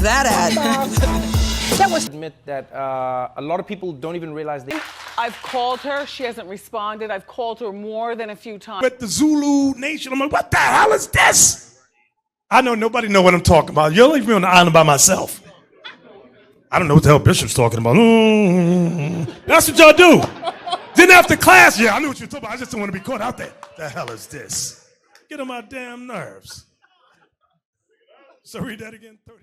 that at? That was admit that a lot of people don't even realize they. I've called her. She hasn't responded. I've called her more than a few times. But the Zulu Nation, I'm like, what the hell is this? I know nobody know what I'm talking about. You'll leave me on the island by myself. I don't know what the hell Bishop's talking about. That's what y'all do. Then after class, yeah, I knew what you were talking about. I just don't want to be caught out there. The hell is this? Get on my damn nerves. So read that again, 31.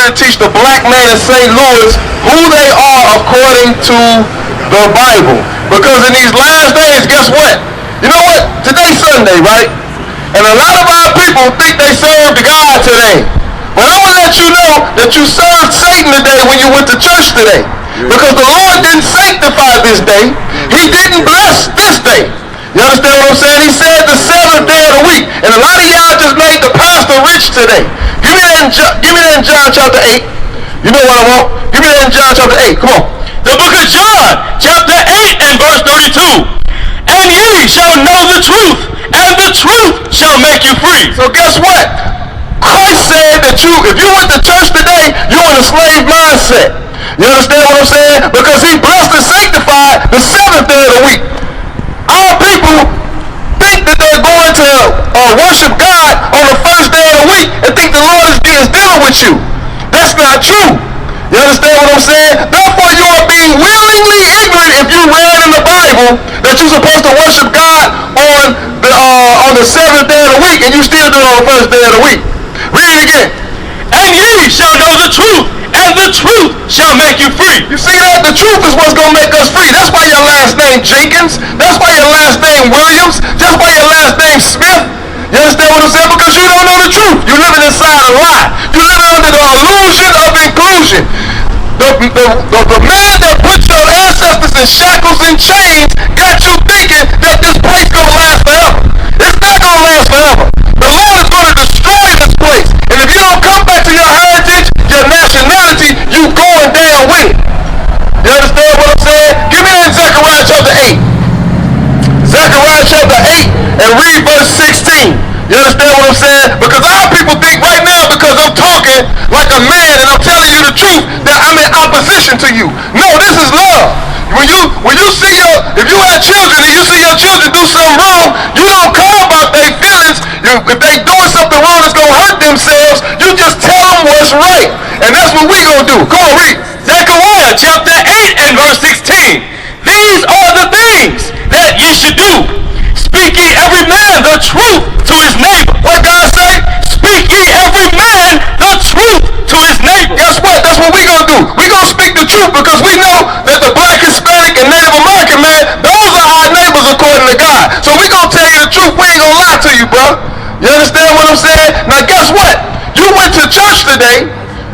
To teach the black man in St. Louis who they are according to the Bible. Because in these last days, guess what? You know what? Today's Sunday, right? And a lot of our people think they serve the God today. But I'm going to let you know that you served Satan today when you went to church today. Because the Lord didn't sanctify this day. He didn't bless this day. You understand what I'm saying? He said the seventh day of the week. And a lot of y'all just made the pastor rich today. Give me that in John chapter 8. You know what I want? Give me that in John chapter 8. Come on. The book of John, chapter 8 and verse 32. And ye shall know the truth, and the truth shall make you free. So guess what? Christ said that if you went to church today, you're in a slave mindset. You understand what I'm saying? Because he blessed and sanctified the seventh day of the week. Our people think that they're going to worship God on the first day of the week and think the Lord is dealing with you. That's not true. You understand what I'm saying? Therefore, you are being willingly ignorant if you read in the Bible that you're supposed to worship God on the seventh day of the week and you still do it on the first day of the week. Read it again. And ye shall know the truth, and the truth shall make you free. You see that? The truth is what's going to make us free. That's why your last name Jenkins. That's why your last name Williams. That's why your last name Smith. You understand what I'm saying? Because you don't know the truth. You're living inside a lie. You're living under the illusion of inclusion. The man that put your ancestors in shackles and chains got you thinking that this place going to last forever. It's not going to last forever. The Lord is going to destroy this place. And if you don't come back to your heritage, your nationality, you going down with it. You understand what I'm saying? Give me that in Zechariah chapter 8. Zechariah chapter 8 and read verse 16. You understand what I'm saying? Because our people think right now, because I'm talking like a man and I'm telling you the truth, that I'm in opposition to you. No, this is love. When you see if you have children and you see your children do something wrong, you don't care about their feelings. If they doing something wrong that's going to hurt themselves, you just tell them what's right. And that's what we going to do. Come on, read. Zechariah chapter 8 and verse 16. These are the things that ye should do. Speak ye every man the truth to his neighbor. What God say? Speak ye every man the truth to his neighbor. Guess what? That's what we gonna do. We gonna speak the truth because we know that the black, Hispanic, and Native American man, those are our neighbors according to God. So we gonna tell you the truth. We ain't gonna lie to you, bro. You understand what I'm saying? Now guess what? You went to church today,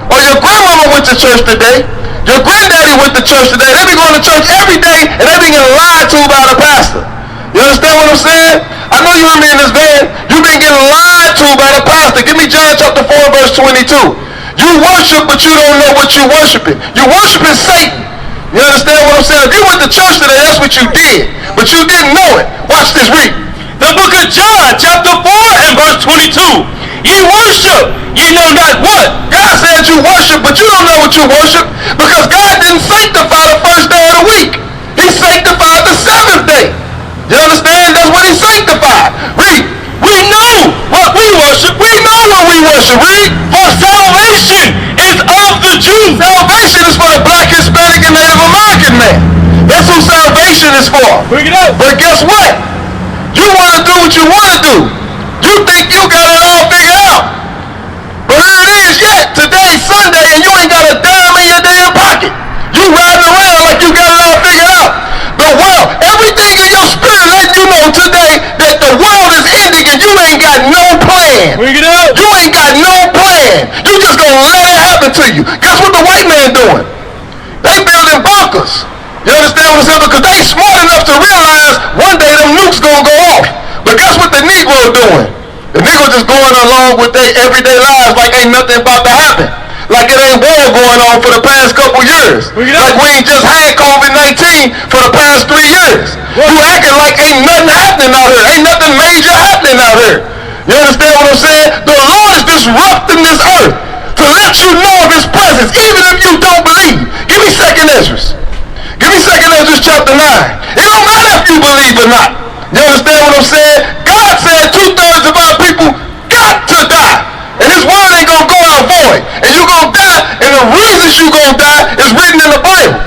or your grandmama went to church today, your granddaddy went to church today. They be going to church every day and they be getting lied to by the pastor. You understand what I'm saying? I know you hear me in this van. You've been getting lied to by the pastor. Give me John chapter 4 verse 22. You worship, but you don't know what you're worshiping. You're worshiping Satan. You understand what I'm saying? If you went to church today, that's what you did. But you didn't know it. Watch this, read. The book of John, chapter 4 and verse 22. Ye worship, ye know not what. God said you worship, but you don't know what you worship because God didn't sanctify the first day of the week. He He sanctified the seventh day. You understand? That's what he sanctified. Read. We know what we worship. We know what we worship. Read. For salvation is of the Jews. Salvation is for the black, Hispanic, and Native American man. That's who salvation is for. Bring it up. But guess what? You want to do what you want to do. You think you got it all figured out. But here it is yet. Today's Sunday and you ain't got a dime in your damn pocket. You riding around like you got it all figured out. The world, everything in your spirit letting you know today that the world is ending and you ain't got no plan. Bring it up. You ain't got no plan. You just gonna let it happen to you. Guess what the white man doing? They building bunkers. You understand what I'm saying? Because they smart enough to realize one day them nukes gonna go off. But guess what the Negro doing? The Negro just going along with their everyday lives like ain't nothing about to happen. Like it ain't war going on for the past couple years. Like we ain't just had COVID-19 for the past 3 years. You acting like ain't nothing happening out here. Ain't nothing major happening out here. You understand what I'm saying? The Lord is disrupting this earth to let you know of his presence, even if you don't believe. Give me 2nd Ezra. Give me 2nd Ezra chapter 9. It don't matter if you believe or not. You understand what I'm saying? God said 2/3 of our people got to die. And his word ain't gonna go out void. And you gonna die, and the reasons you gonna die is written in the Bible.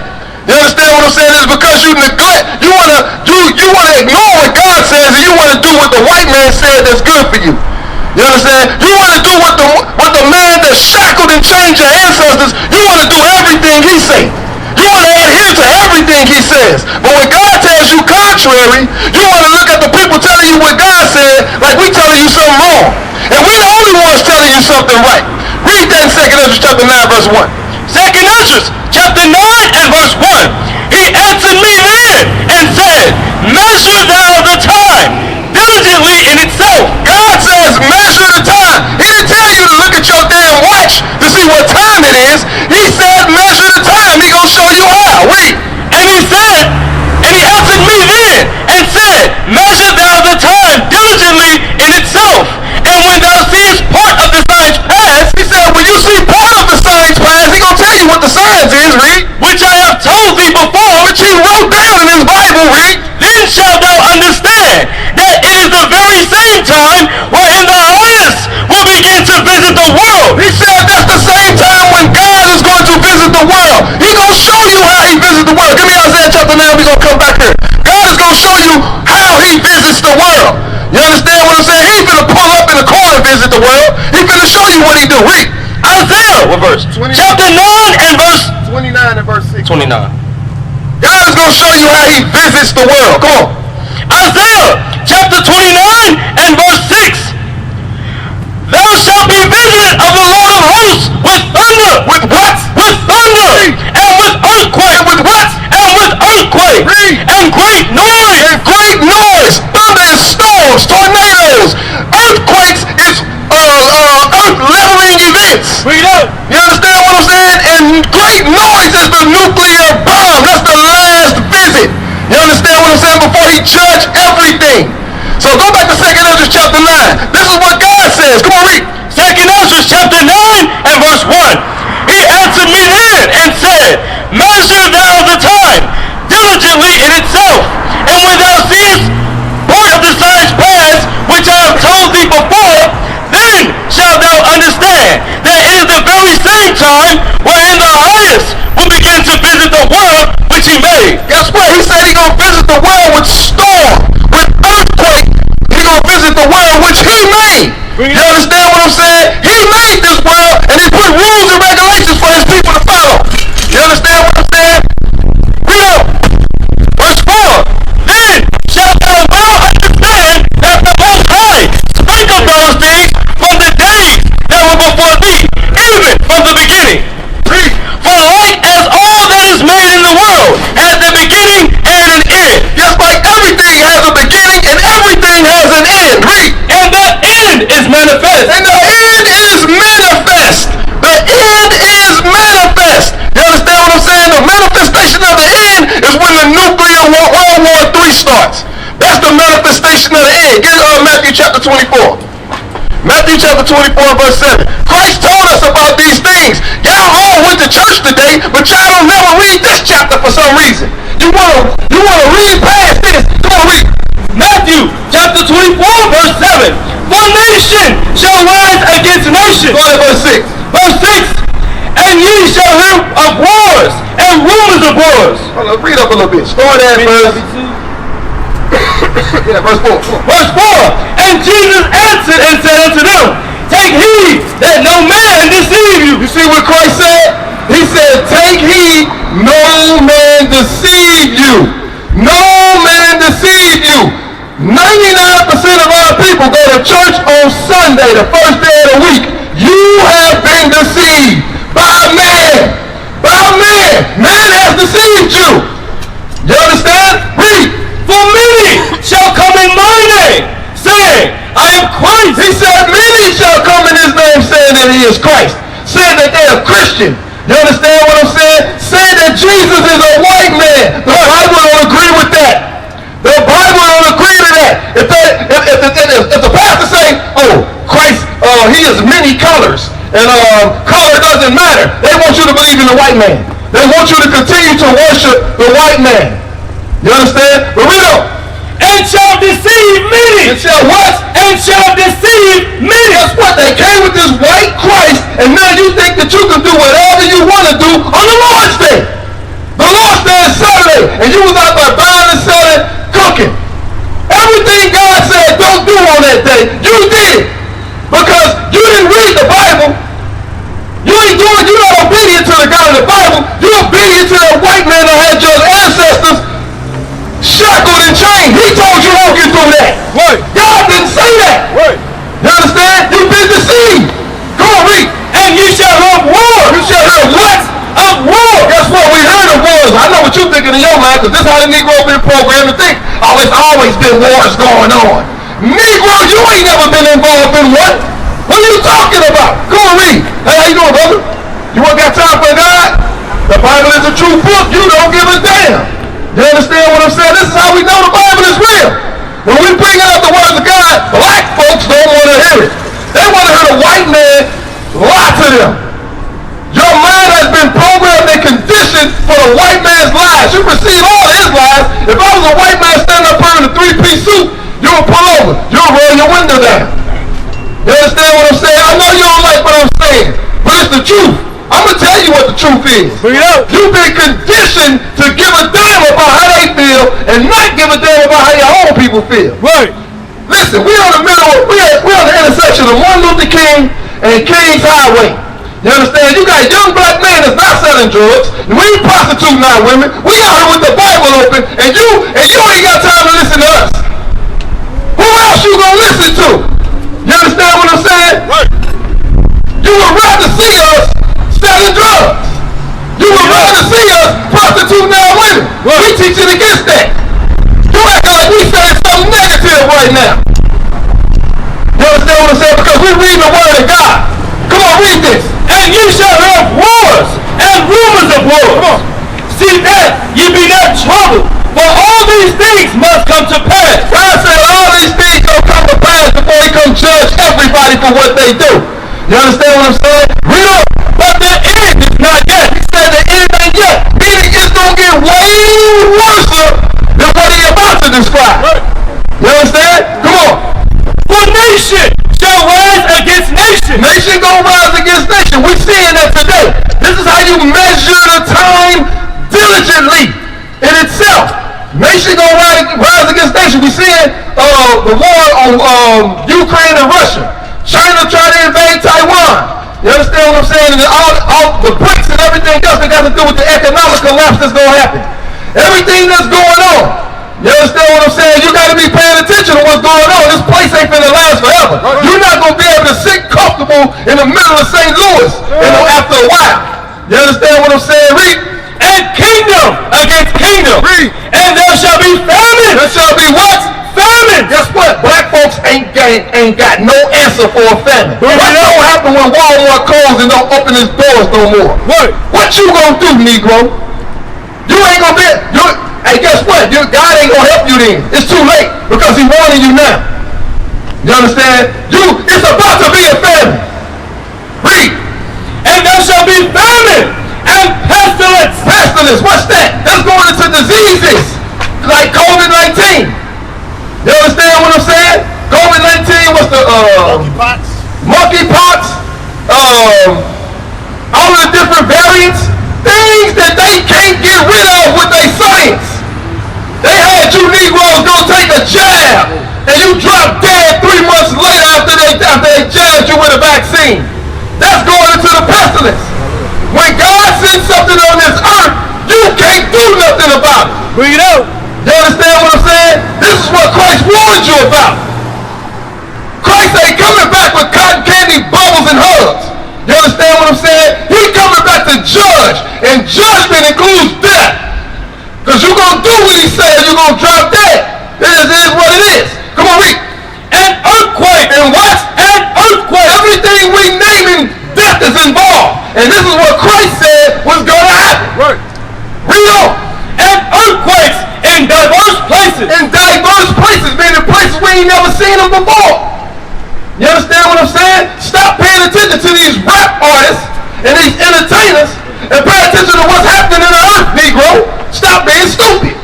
You understand what I'm saying? It's because you neglect, you wanna ignore what God says, and you wanna do what the white man said that's good for you. You understand? You wanna do what the man that shackled and changed your ancestors, you wanna do everything he says. You want to adhere to everything he says. But when God tells you contrary, you want to look at the people telling you what God said like we telling you something wrong. And we the only ones telling you something right. Read that in 2nd Ezra chapter 9 verse 1. 2nd Ezra chapter 9 and verse 1. He answered me then and said, measure thou the time diligently in itself. God says measure the time. He didn't tell you to look at your damn watch to see what time it is. He said measure the time. He gonna show you how. Read. And he answered me then and said, measure thou the time diligently in itself. And when thou seest part of the signs pass, He said when you see part of the signs pass, he gonna tell you what the signs is. Read. which I have told thee before, Which he wrote down in his Bible. Read. then shalt thou understand that it is the very same time wherein the highest will begin to visit the world. He said that's the same time when God is going to visit the world. He gonna show you how he visits the world. Give me Isaiah chapter 9. We gonna come back here. God is gonna show you how he visits the world. You understand what I'm saying? He ain't finna pull up in the car and visit the world. He finna show you what he do. Read. Isaiah, What verse? chapter 9 and verse 29 and verse 6. 29. God is gonna show you how he visits the world. Come on. Isaiah chapter 29 and verse 6. Thou shalt be visited of the Lord of hosts with thunder. With what? With thunder. And with earthquake. And with what? And with earthquake. Read. And great noise. And great noise. Thunder is storms, tornadoes. Earthquakes is earth-leveling events. Bring it up. You understand what I'm saying? And great noise is the nuclear bomb. That's the last visit. You understand what I'm saying? Before he judged everything. So go back to 2nd Ezra chapter 9. This is what God says. Come on, read. 2nd Ezra chapter 9 and verse 1. He answered me then and said, measure thou the time diligently in itself. And when thou seest part of the signs pass, which I have told thee before, then shalt thou understand that it is the very same time wherein the highest will begin to visit the world which he made. Guess what? He said he's going to visit the world with storm, with earthquake. He's going to visit the world which he made. You understand what I'm saying? He made this world and he put rules and regulations for his people to follow. You understand what I'm saying? Read on. Verse 4. Then shalt thou well understand that the Most High spake of those things from the days that were before thee, even from the beginning. For like as all that is made in the world has a beginning and an end. Just like everything has a beginning and everything has an end. Read. And the end is manifest. And the end is manifest. The end is manifest. You understand what I'm saying? The manifestation of the end is when the nuclear World War III starts. That's the manifestation of the end. Get Matthew chapter 24. Matthew chapter 24 verse 7. Christ told us about these things. Y'all all went to church today, but y'all don't never read this chapter for some reason. You want to nation shall rise against nation. Go ahead, verse 6. Verse 6. And ye shall hear of wars and rumors of wars. Hold on, read up a little bit. Start at verse 4. Verse 4. And Jesus answered and said unto them, take heed that no man deceive you. You see what Christ said? He said, take heed, no man deceive you. No man deceive you. 99% of our people go to church on Sunday, the first day of the week. You have been deceived by man. By man. Man has deceived you. You understand? Read. For many shall come in my name, saying, I am Christ. He said, many shall come in his name saying that he is Christ. Saying that they are Christian. You understand what I'm saying? Saying that Jesus is a white man. The Bible don't agree with that. The Bible don't agree to that. If the pastor say, oh, Christ, he is many colors, and color doesn't matter, they want you to believe in the white man. They want you to continue to worship the white man. You understand? But read on. And shall deceive many. And shall what? And shall deceive many. Guess what? They came with this white Christ, and now you think that you can do whatever you want to do on the Lord's Day. The Lord's Day is Saturday, and you was out there buying and selling, cooking. Everything God said don't do on that day, you did. Because you didn't read the Bible. You're not obedient to the God of the Bible. You're obedient to that white man that had your ancestors shackled and chained. He told you don't get through that. Right. God didn't say that. Right. You understand? You've been deceived. Go on, read. And you shall have war. You shall hear what? Of war. Guess what? We heard of wars. I know what you're thinking in your mind, because this is how the Negro been programmed to think. Oh, it's always been wars going on. Negro, you ain't never been involved in one. What are you talking about? Go and read. Hey, how you doing, brother? You want got time for God? The Bible is a true book. You don't give a damn. You understand what I'm saying? This is how we know the Bible is real. When we bring out the words of God, black folks don't want to hear it. They want to hear the white man lie to them. Your mind has been programmed and conditioned for the white man's lies. You receive all his lies. If I was a white man standing up here in a three-piece suit, you would pull over. You would roll your window down. You understand what I'm saying? I know you don't like what I'm saying, but it's the truth. I'm going to tell you what the truth is. You've been conditioned to give a damn about how they feel and not give a damn about how your own people feel. Right. Listen, we're on the intersection of Martin Luther King and King's Highway. You understand? You got a young black man that's not selling drugs. We ain't prostituting our women. We out here with the Bible open, and you ain't got time to listen to us. Who else you gonna listen to? You understand what I'm saying? Right. You would rather see us selling drugs. You would rather see us prostituting our women. Right. We teaching against that. You act like we saying something negative right now. You understand what I'm saying? Because we're reading the word of God. Come on, read this. And you shall have wars and rumors of wars. See that ye be not troubled, for all these things must come to pass. God said all these things gonna come to pass before he come judge everybody for what they do. You understand what I'm saying? Read up. But the end is not yet. He said the end ain't yet. Meaning it's gonna get way worse than what he about to describe. Right. You understand? Come on. For nation shall rise against nation. Nation gonna rise against nation. We're seeing that today. This is how you measure the time diligently in itself. Nation gonna rise against nation. We're seeing the war on Ukraine and Russia. China trying to invade Taiwan. You understand what I'm saying? And all the BRICS and everything else that got to do with the economic collapse that's gonna happen. Everything that's going on. You understand what I'm saying? You got to be paying attention to what's going on. This place ain't finna last forever. You're not going to be able to sit comfortable in the middle of St. Louis after a while. You understand what I'm saying? Read. And kingdom against kingdom. Read. And there shall be famine. There shall be what? Famine. Guess what? Black folks ain't got no answer for a famine. What's going to happen when Walmart closes and don't open its doors no more? What you going to do, Negro? You ain't going to be... Hey, guess what? God ain't gonna help you then. It's too late because he's warning you now. You understand? It's about to be a famine. Read. And there shall be famine and pestilence. Pestilence, what's that? That's going into diseases like COVID-19. You understand what I'm saying? COVID-19 what's the monkeypox, all of the different variants, things that they can't get rid of with their science. They had you Negroes go take a jab, and you drop dead 3 months later after they jabbed you with a vaccine. That's going into the pestilence. When God sends something on this earth, you can't do nothing about it. Bring it out. You understand what I'm saying? This is what Christ warned you about. Christ ain't coming back with cotton candy, bubbles, and hugs. You understand what I'm saying? He's coming back to judge, and judgment includes death. Because you're going to do what he says, you're going to drop dead. It is what it is. Come on, read. An earthquake. And what? An earthquake. Everything we naming, death is involved. And this is what Christ said was going to happen. Right. Read on. And earthquakes in diverse places. In diverse places, meaning places we ain't never seen them before. You understand what I'm saying? Stop paying attention to these rap artists and these entertainers and pay attention to what's happening in the earth, Negro. Stop being stupid.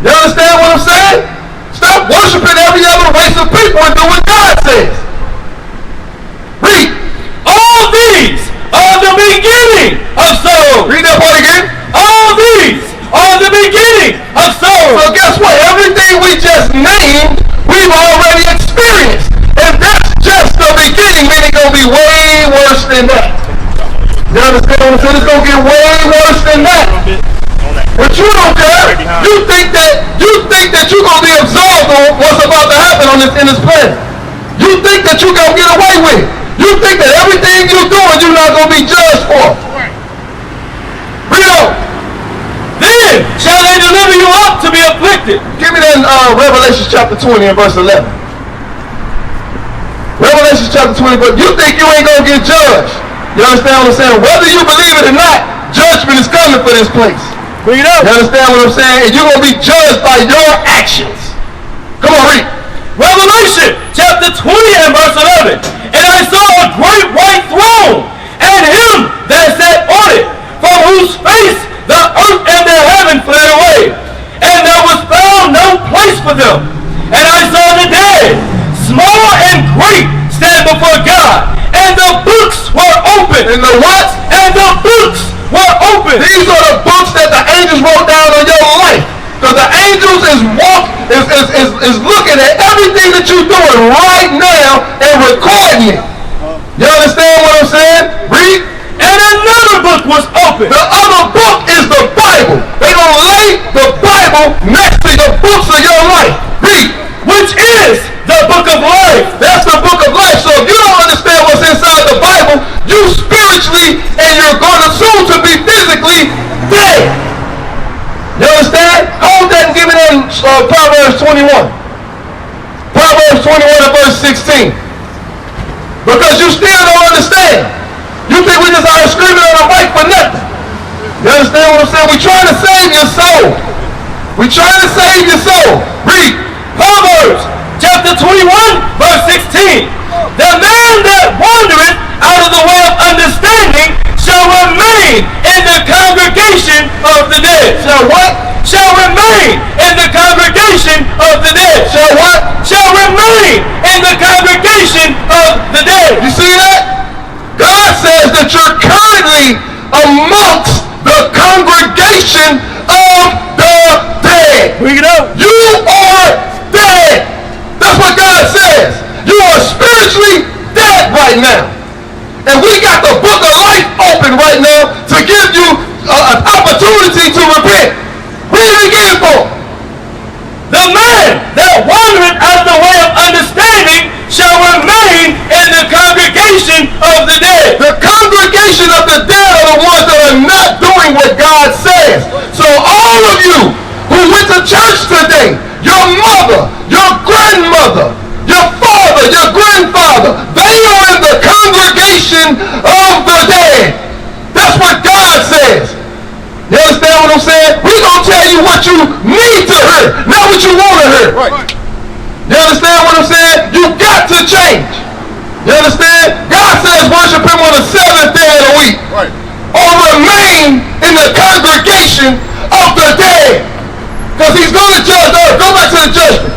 You understand what I'm saying? Stop worshiping every other race of people and do what God says. Read. All these are the beginning of sorrow. Read that part again. All these are the beginning of sorrow. So guess what? Everything we just named, we've already experienced. And that's just the beginning, meaning it's going to be way worse than that. You understand what I'm saying? It's going to get way worse than that. But you don't care. You think that you're going to be absolved on what's about to happen in this planet. You think that you're going to get away with it. You think that everything you're doing, you're not going to be judged for. Read on. Then shall they deliver you up to be afflicted. Give me that Revelation chapter 20 and verse 11. Revelation chapter 20, but you think you ain't going to get judged. You understand what I'm saying? Whether you believe it or not, judgment is coming for this place. Bring it up. You understand what I'm saying? And you're going to be judged by your actions. Come on, read. Revelation chapter 20 and verse 11. And I saw a great white throne, and him that sat on it, from whose face the earth and the heaven fled away. And there was found no place for them. And I saw the dead, small and great, stand before God. And the books were open. And the what? And the books were open. These are the books that the angels wrote down on your life. Because the angels is looking at everything that you're doing right now and recording it. You understand what I'm saying? Read. And another book was open. The other book is the Bible. They're going to lay the Bible next to the books of your life. Read. Which is the book of life. That's the book of life. So if you don't understand what's inside the Bible, you spiritually and you're going to soon to be physically dead. You understand? Hold that and give me that in Proverbs 21. Proverbs 21 and verse 16. Because you still don't understand. You think we just out here screaming on the mic for nothing. You understand what I'm saying? We're trying to save your soul. We're trying to save your soul. Read. Proverbs chapter 21 verse 16. The man that wandereth out of the way of understanding shall remain in the congregation of the dead. Shall what? Shall remain in the congregation of the dead. Shall what? Shall remain in the congregation of the dead. You see that? God says that you're currently amongst the congregation of the dead. Bring it up. You are dead. That's what God says. You are spiritually dead right now. And we got the book of life open right now to give you an opportunity to repent. Read it again for me. The man that wandereth out of the way of understanding shall remain in the congregation of the dead. The congregation of the dead are the ones that are not doing what God says. So all of you who went to church today, your mother, your grandmother, your father, your grandfather, they are in the congregation of the dead. That's what God says. You understand what I'm saying? We're going to tell you what you need to hear, not what you want to hear. Right. You understand what I'm saying? You got to change. You understand? God says worship him on the 7th day of the week. Right. Or remain in the congregation of the dead. Because he's going to judge earth. Go back to the judgment.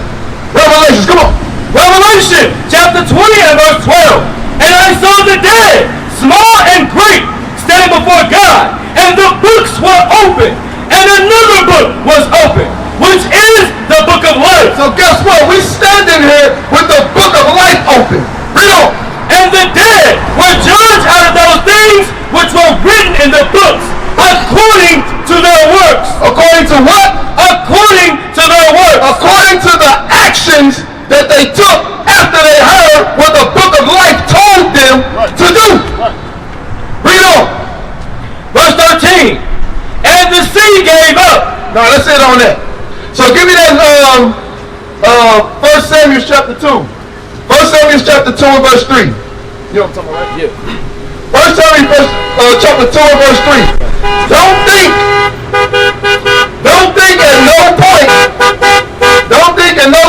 Revelations, come on. Revelation chapter 20 and verse 12. And I saw the dead, small and great, standing before God, and the books were open, and another book was open, which is the book of life. So guess what? We standing here with the book of life open. Read on. And the dead were judged out of those things which were written in the books, according to their works. According to what? According to their works. According to the actions that they took after they heard what the book of life told them to do. Read on. Verse 13. And the sea gave up. Now let's hit on that. So give me that 1 Samuel chapter 2. 1 Samuel chapter 2 and verse 3. You know what I'm talking about, right? Yeah. 1 Samuel chapter 2 and verse 3. Don't think at no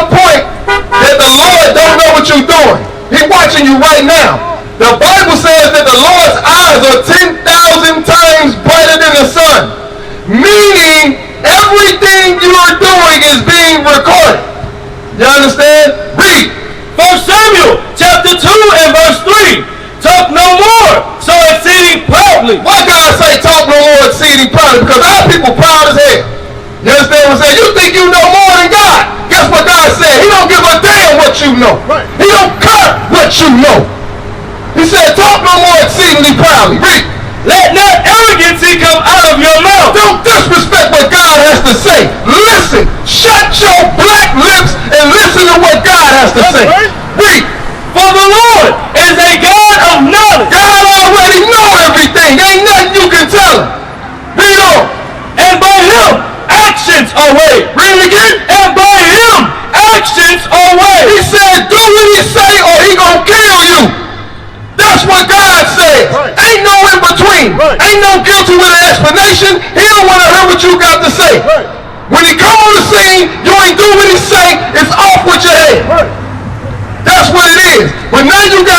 point that the Lord don't know what you're doing. He's watching you right now. The Bible says that the Lord's eyes are 10,000 times brighter than the sun. Meaning everything you are doing is being recorded. You understand? Read. 1 Samuel chapter 2 and verse 3. Talk no more, so exceeding proudly. Why God say talk no more exceeding proudly? Because our people proud as hell. You understand what I'm saying? You think you know more than God. Guess what God said? He don't give a damn what you know. Right. He don't care what you know. He said talk no more exceedingly proudly. Read. Let not arrogancy come out of your mouth. Don't disrespect what God has to say. Listen. Shut your black lips and listen to what God has to say. Right. Read. For the Lord is a God of knowledge. God already know everything. Ain't nothing you can tell him. Read on. And by him actions are weighed. Read it again. And by him actions are weighed. He said do what he say or he gonna kill you. That's what God said. Right. Ain't no in between. Right. Ain't no guilty with an explanation. He don't want to hear what you got to say. Right. When he come on the scene, you ain't do what he say. It's off with your head. Right. That's what it is. But now you got